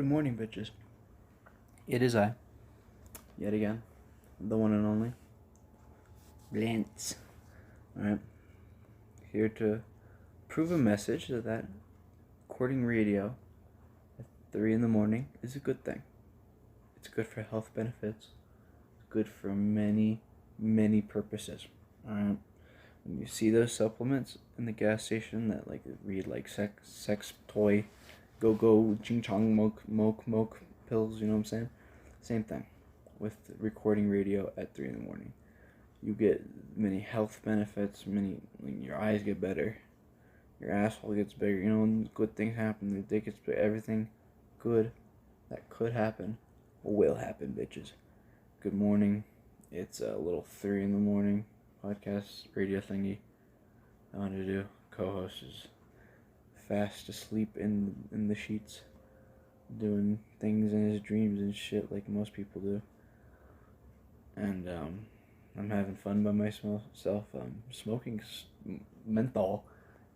Good morning, bitches. It is I, yet again, the one and only, Lance. Alright, here to prove a message that recording radio at 3 in the morning is a good thing. It's good for health benefits. It's good for many, many purposes. Alright, when you see those supplements in the gas station that read sex toy, go, ching chong, moke pills, you know what I'm saying? Same thing with recording radio at 3 in the morning. You get many health benefits, your eyes get better, your asshole gets bigger, good things happen, your dick gets bigger, everything good that could happen will happen, bitches. Good morning. It's a little 3 in the morning podcast radio thingy I wanted to do. Co-host is fast asleep in the sheets, doing things in his dreams and shit like most people do. And I'm having fun by myself, smoking menthol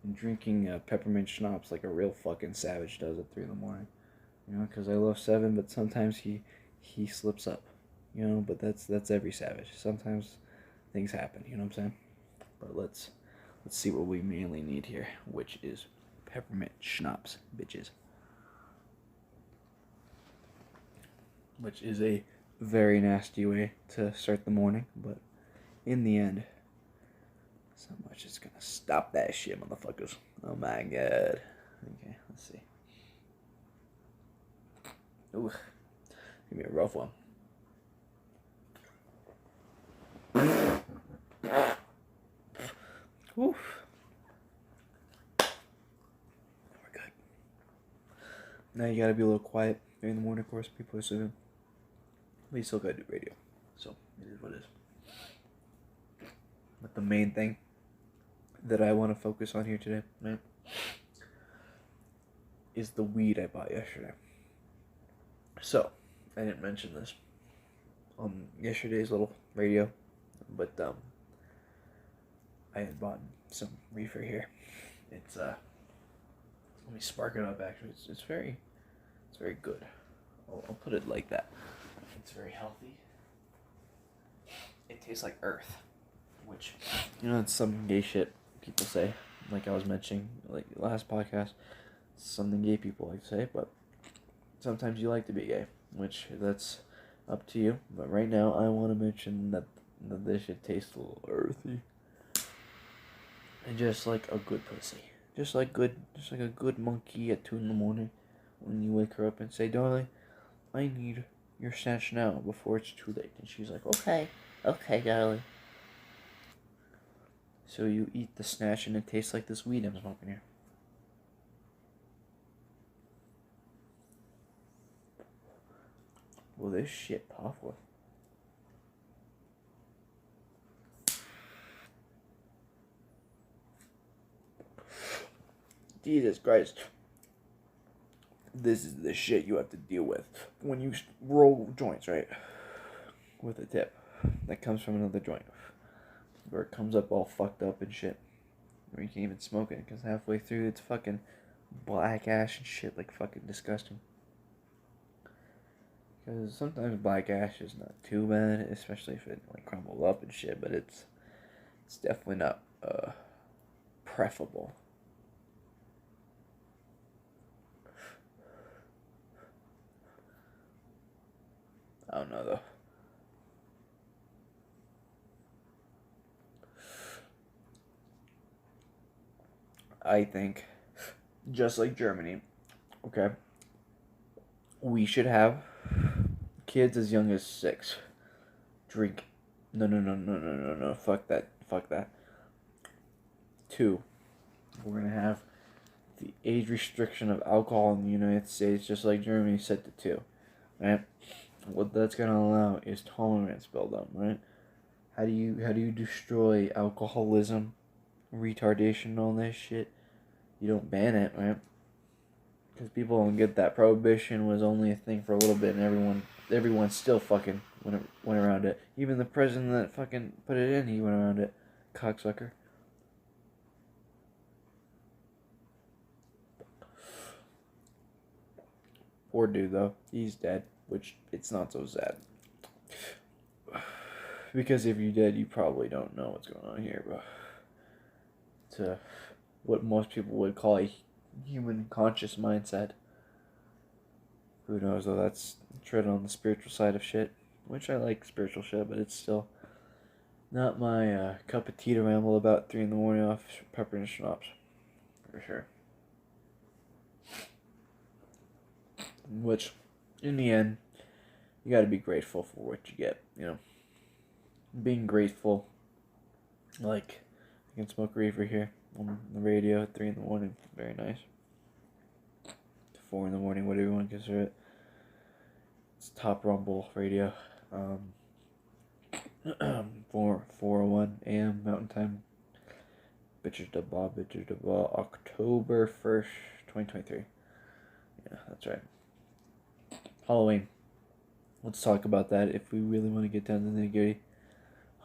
and drinking peppermint schnapps like a real fucking savage does at 3 in the morning. Because I love 7, but sometimes he slips up, but that's every savage. Sometimes things happen, you know what I'm saying? But let's see what we mainly need here, which is peppermint schnapps, bitches. Which is a very nasty way to start the morning, but in the end, so much is gonna stop that shit, motherfuckers. Oh my god. Okay, let's see. Ooh, give me a rough one. Oof. We're good. Now you gotta be a little quiet during the morning, of course. People are sleeping. But you still gotta do radio. So, it is what it is. But the main thing that I want to focus on here today, right, is the weed I bought yesterday. So, I didn't mention this on yesterday's little radio, but I had bought some reefer here. It's let me spark it up. Actually, it's very good. I'll put it like that. It's very healthy. It tastes like earth, which it's some gay shit people say. Like I was mentioning, like last podcast, something gay people like to say, but sometimes you like to be gay, which that's up to you. But right now, I want to mention that this shit tastes a little earthy, and just like a good pussy, just like a good monkey at 2 in the morning, when you wake her up and say, "Darling, I need your snatch now before it's too late," and she's like, "Okay, darling." So you eat the snatch and it tastes like this weed I'm smoking here. Will this shit puff with? Jesus Christ. This is the shit you have to deal with when you roll joints, right? With a tip that comes from another joint, where it comes up all fucked up and shit, where you can't even smoke it, because halfway through it's fucking black ash and shit, like fucking disgusting. Because sometimes black ash is not too bad, especially if it crumbles up and shit, but it's definitely not preferable. I don't know though. I think, just like Germany, okay, we should have kids as young as 6 drink. No. Fuck that. 2. We're gonna have the age restriction of alcohol in the United States, just like Germany, set to 2. Right? What that's gonna allow is tolerance build up. Right? How do you destroy alcoholism, retardation, all that shit? You don't ban it, right? Because people don't get that prohibition was only a thing for a little bit, and everyone still fucking went around it. Even the president that fucking put it in, he went around it. Cocksucker. Poor dude, though. He's dead, which it's not so sad. Because if you're dead, you probably don't know what's going on here, but to what most people would call a human conscious mindset. Who knows, though? That's treading on the spiritual side of shit, which I like spiritual shit, but it's still not my cup of tea to ramble about 3 in the morning off pepper and schnapps, for sure. Which, in the end, you gotta be grateful for what you get, you know. Being grateful, like, I can smoke reefer here on the radio at 3 in the morning, very nice. 4 in the morning, whatever you want to consider it. It's top rumble radio. 4:01 a.m. Mountain Time. Bitches da ba, October 1st, 2023. Yeah, that's right. Halloween. Let's talk about that if we really want to get down to the nitty-gritty.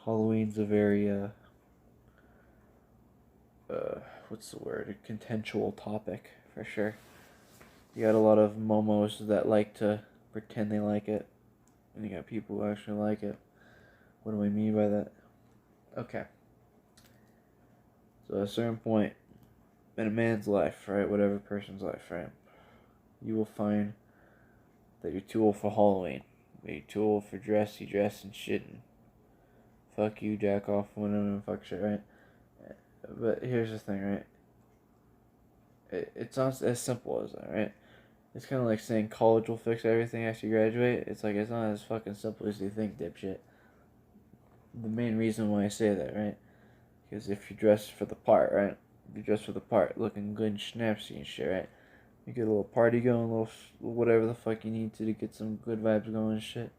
Halloween's a very, what's the word? A contentious topic, for sure. You got a lot of momos that like to pretend they like it, and you got people who actually like it. What do I mean by that? Okay. So at a certain point in a man's life, right, whatever person's life, right, you will find that you're too old for Halloween. You're too old for dress and shit, and fuck you, jack off, whatever, and fuck shit, right? But here's the thing, right? It's not as simple as that, right? It's kind of like saying college will fix everything after you graduate. It's like, it's not as fucking simple as you think, dipshit. The main reason why I say that, right? Because if you dress for the part, right? If you dress for the part, looking good and snapsy and shit, right? You get a little party going, a little whatever the fuck you need to get some good vibes going and shit.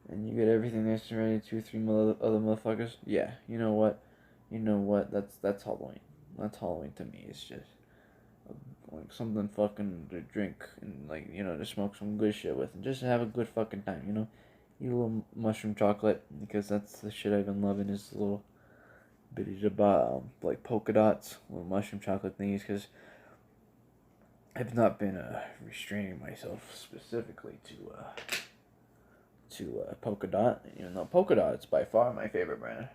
And you get everything nice and ready, 2 or 3 other motherfuckers. Yeah, you know what? That's Halloween. That's Halloween to me. It's just like something fucking to drink and, like, you know, to smoke some good shit with and just have a good fucking time, you know? Eat a little mushroom chocolate, because that's the shit I've been loving, is the little bitty like polka dots, little mushroom chocolate thingies, because I've not been restraining myself specifically to polka dot, even though polka dot's by far my favorite brand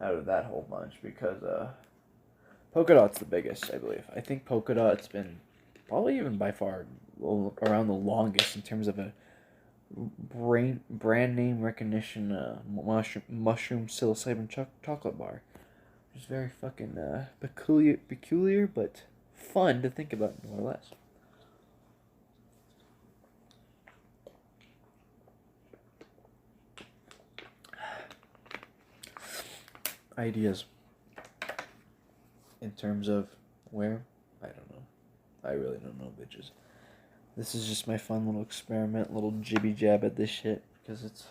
out of that whole bunch, because polka dot's the biggest, I believe. I think polka dot's been probably even by far around the longest in terms of a brand name recognition mushroom psilocybin chocolate bar, which is very fucking peculiar, but fun to think about, more or less. Ideas in terms of where, I don't know. I really don't know, bitches. This is just my fun little experiment, little jibby jab at this shit, because it's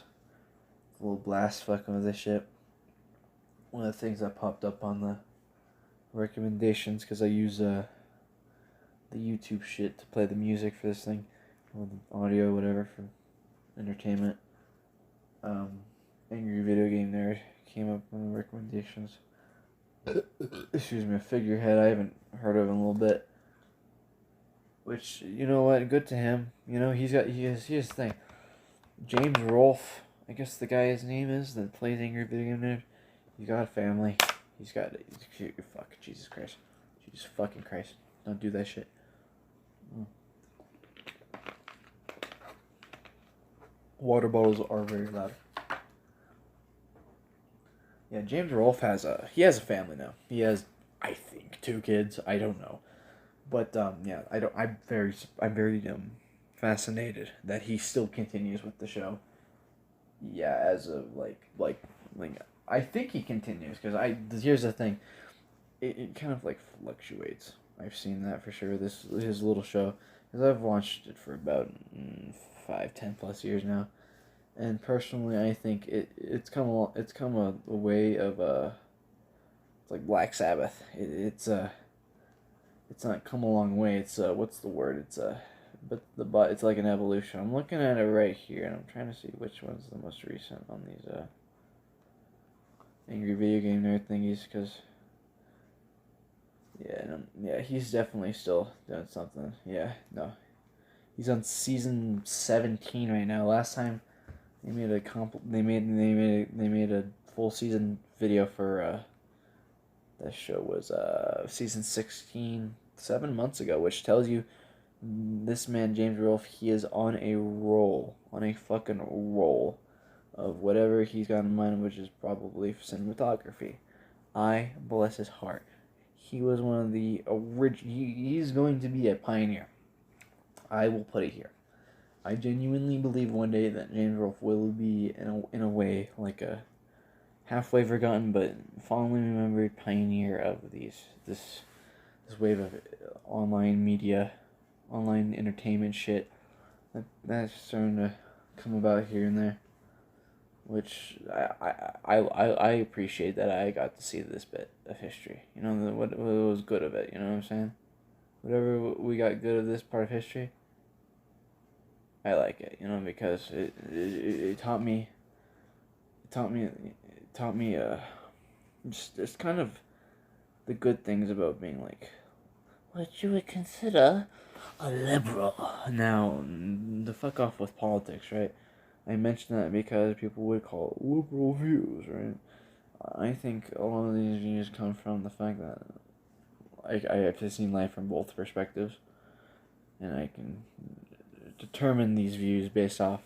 a little blast fucking with this shit. One of the things that popped up on the recommendations, because I use the YouTube shit to play the music for this thing, or the audio, whatever, for entertainment. Angry Video Game Nerd came up with the recommendations. Excuse me, a figurehead I haven't heard of in a little bit. Which, you know what, good to him. You know, here's the thing. James Rolfe, I guess the guy his name is, that plays Angry Video Game Nerd. He's got a family. Fuck, Jesus Christ. Jesus fucking Christ. Don't do that shit. Water bottles are very loud. Yeah, Yeah, James Rolfe has a family now. He has, I think, 2 kids. I don't know, but yeah, I'm very fascinated that he still continues with the show. Yeah, as a like I think he continues because here's the thing, it kind of like fluctuates. I've seen that for sure. His little show, because I've watched it for about 5-10 plus years now. And personally, I think it's come a way of it's like Black Sabbath. It's not come a long way. It's what's the word? But it's like an evolution. I'm looking at it right here, and I'm trying to see which one's the most recent on these Angry Video Game Nerd thingies, because Yeah, no, yeah, he's definitely still doing something. Yeah, no, he's on season 17 right now. Last time they made a they made a full season video for that show was season 16 7 months ago, which tells you this man James Rolfe, he is on a roll, on a fucking roll of whatever he's got in mind, which is probably cinematography. I bless his heart. He was one of the original. He's going to be a pioneer. I will put it here. I genuinely believe one day that James Rolfe will be, in a way, like a halfway forgotten but fondly remembered pioneer of this wave of online media, online entertainment shit that's starting to come about here and there. Which I appreciate that I got to see this bit of history. You know, what was good of it, you know what I'm saying? Whatever we got good of this part of history, I like it, you know, because it taught me, just kind of the good things about being like, what you would consider a liberal. Now, the fuck off with politics, right? I mention that because people would call it liberal views, right? I think a lot of these views come from the fact that I have seen life from both perspectives, and I can determine these views based off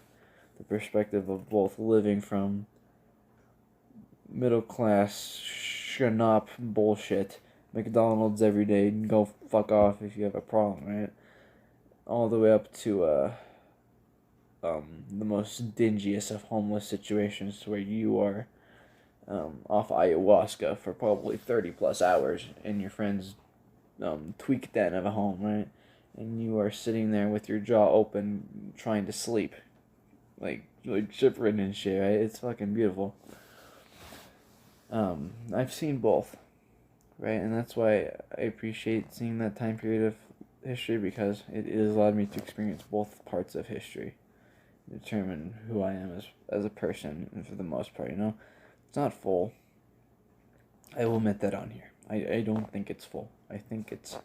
the perspective of both living from middle class schnopp bullshit, McDonald's every day, and go fuck off if you have a problem, right? All the way up to the most dingiest of homeless situations to where you are off ayahuasca for probably 30 plus hours in your friend's tweak den of a home, right? And you are sitting there with your jaw open trying to sleep. Like shivering and shit, right? It's fucking beautiful. I've seen both, right? And that's why I appreciate seeing that time period of history, because it has allowed me to experience both parts of history. Determine who I am as a person, and for the most part, you know, it's not full. I will admit that on here. I don't think it's full. I think it's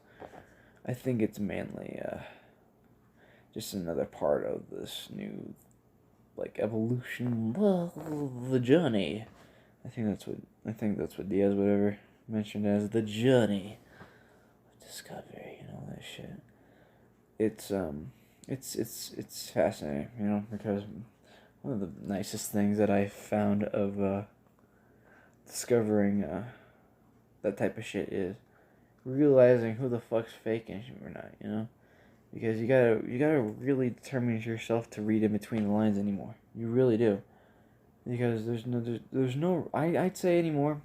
mainly just another part of this new like evolution, the journey. I think that's what Diaz whatever mentioned as the journey of discovery and all that shit. It's fascinating, you know, because one of the nicest things that I found of discovering that type of shit is realizing who the fuck's fake and who not, you know, because you gotta really determine yourself to read in between the lines anymore. You really do, because there's no I'd say anymore.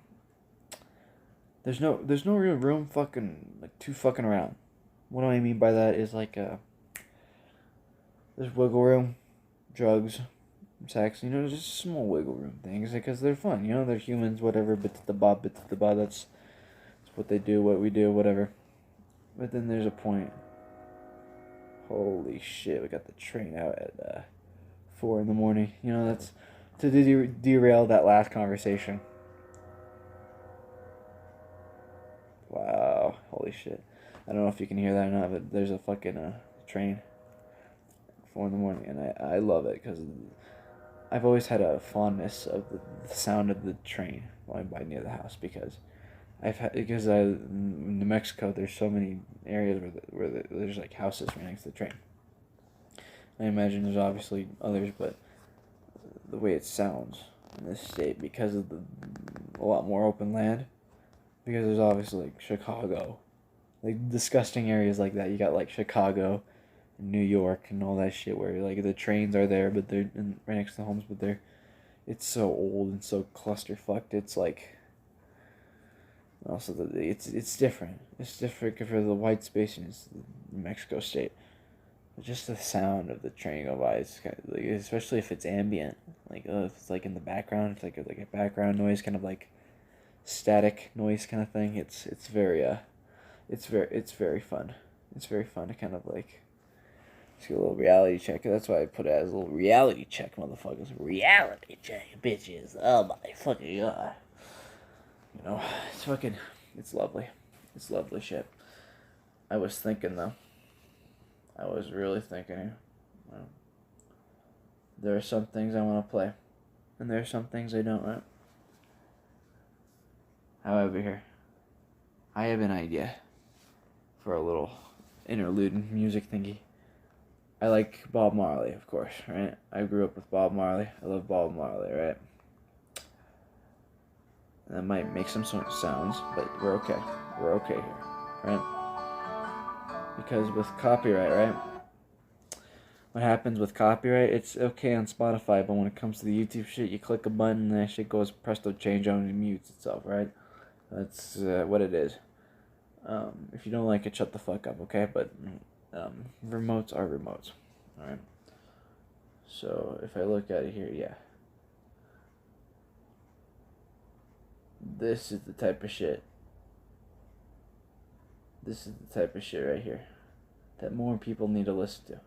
There's no real room to fucking around. What do I mean by that is like there's wiggle room, drugs, sex, you know, just small wiggle room things because they're fun, you know, they're humans, whatever, bit to the bob, that's what they do, what we do, whatever. But then there's a point. Holy shit, we got the train out at 4 a.m. You know, that's to derail that last conversation. Wow, holy shit. I don't know if you can hear that or not, but there's a fucking train at 4 a.m. and I love it because I've always had a fondness of the sound of the train going by near the house because in New Mexico there's so many areas where there's like houses right next to the train. I imagine there's obviously others, but the way it sounds in this state because of a lot more open land, because there's obviously like Chicago, like disgusting areas like that. You got like Chicago, and New York, and all that shit where like the trains are there, but they're right next to the homes, but it's so old and so clusterfucked. It's like also it's different. It's different for the white space in New Mexico state. But just the sound of the train go by, it's kind of like, especially if it's ambient, like if it's like in the background, it's like a background noise, kind of like static noise kind of thing. It's very it's very fun. It's very fun to kind of like just get a little reality check. That's why I put it as a little reality check, motherfuckers. Reality check, bitches. Oh my fucking god. You know, it's lovely. It's lovely shit. I was thinking, though. I was really thinking here. Well, there are some things I want to play, and there are some things I don't, right? However, here, I have an idea for a little interlude music thingy. I like Bob Marley, of course, right? I grew up with Bob Marley. I love Bob Marley, right? That might make some sort of sounds, but we're okay. We're okay here, right? Because with copyright, right? What happens with copyright, it's okay on Spotify, but when it comes to the YouTube shit, you click a button and that shit goes presto change on and mutes itself, right? That's what it is. If you don't like it, shut the fuck up, okay? But remotes are remotes, alright? So if I look at it here, yeah. This is the type of shit. This is the type of shit right here that more people need to listen to.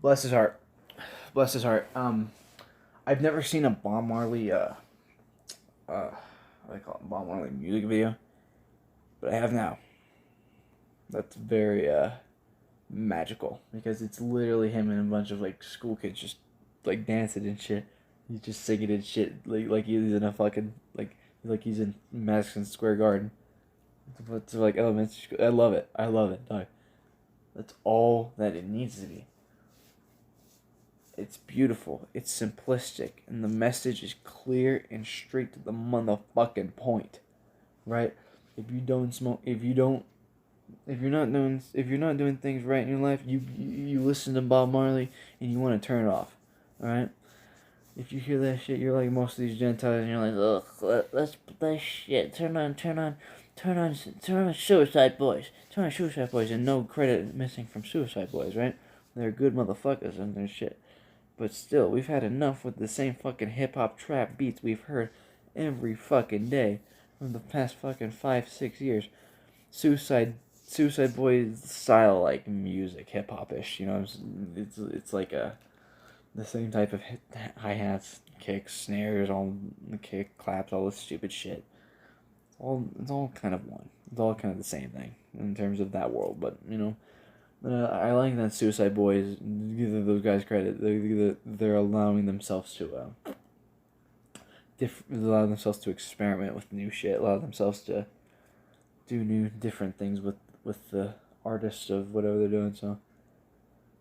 Bless his heart. Bless his heart. I've never seen a Bob Marley, what do I call it, Bob Marley music video, but I have now. That's very, magical, because it's literally him and a bunch of, like, school kids just, like, dancing and shit. He's just singing and shit, like he's in a fucking, like he's in Madison Square Garden. It's like elementary school. I love it. I love it. Dog. That's all that it needs to be. It's beautiful. It's simplistic, and the message is clear and straight to the motherfucking point, right? If you don't smoke, if you're not doing things right in your life, you listen to Bob Marley and you want to turn it off, all right? If you hear that shit, you're like most of these Gentiles, and you're like, ugh, let's play shit. Turn on Suicide Boys. Turn on Suicide Boys, and no credit missing from Suicide Boys, right? They're good motherfuckers and their shit. But still, we've had enough with the same fucking hip-hop trap beats we've heard every fucking day from the past fucking 5-6 years. Suicide Boys style, like, music, hip-hop-ish, you know? It's like the same type of hi-hats, kicks, snares, all the kick, claps, all this stupid shit. It's all kind of one. It's all kind of the same thing in terms of that world, but, you know... I like that Suicide Boys, give those guys credit. They're allowing themselves to allow themselves to experiment with new shit. Allow themselves to do new, different things with the artists of whatever they're doing. So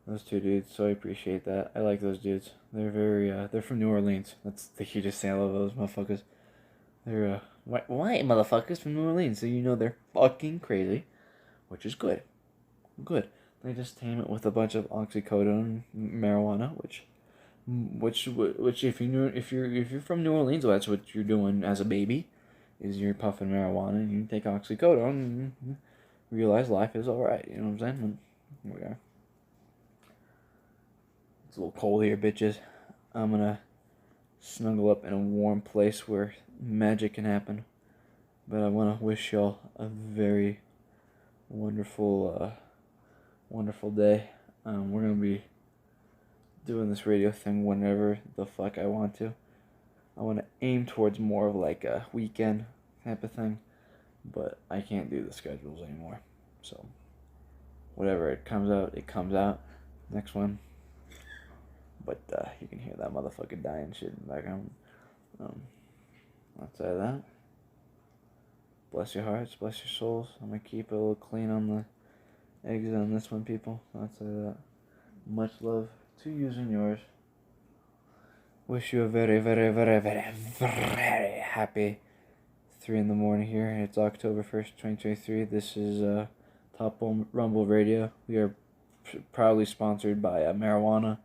those two dudes. So I appreciate that. I like those dudes. They're very they're from New Orleans. That's the hugest thing. I love those motherfuckers. They're white motherfuckers from New Orleans. So you know they're fucking crazy, which is good. Good. They just tame it with a bunch of oxycodone, marijuana, which if you're from New Orleans, well, that's what you're doing as a baby, is you're puffing marijuana and you take oxycodone and realize life is all right. You know what I'm saying? Here we are. It's a little cold here, bitches. I'm gonna snuggle up in a warm place where magic can happen. But I want to wish y'all a very wonderful day. We're gonna be doing this radio thing whenever the fuck I want to. I want to aim towards more of like a weekend type of thing, but I can't do the schedules anymore. So, whatever it comes out, it comes out. Next one. But you can hear that motherfucker dying shit in the background. Outside of that, bless your hearts, bless your souls. I'm going to keep it a little clean on the exit on this one, people. Outside of that, much love to you and yours. Wish you a very, very, very, very, very happy 3 in the morning here. It's October 1st, 2023. This is Top Rumble Radio. We are proudly sponsored by marijuana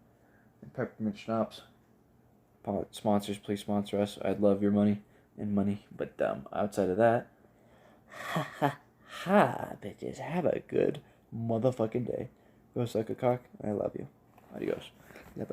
and peppermint schnapps. Sponsors, please sponsor us. I'd love your money and money. But outside of that, ha ha ha, bitches. Have a good motherfucking day. Go suck a cock. I love you. Adios. Bye.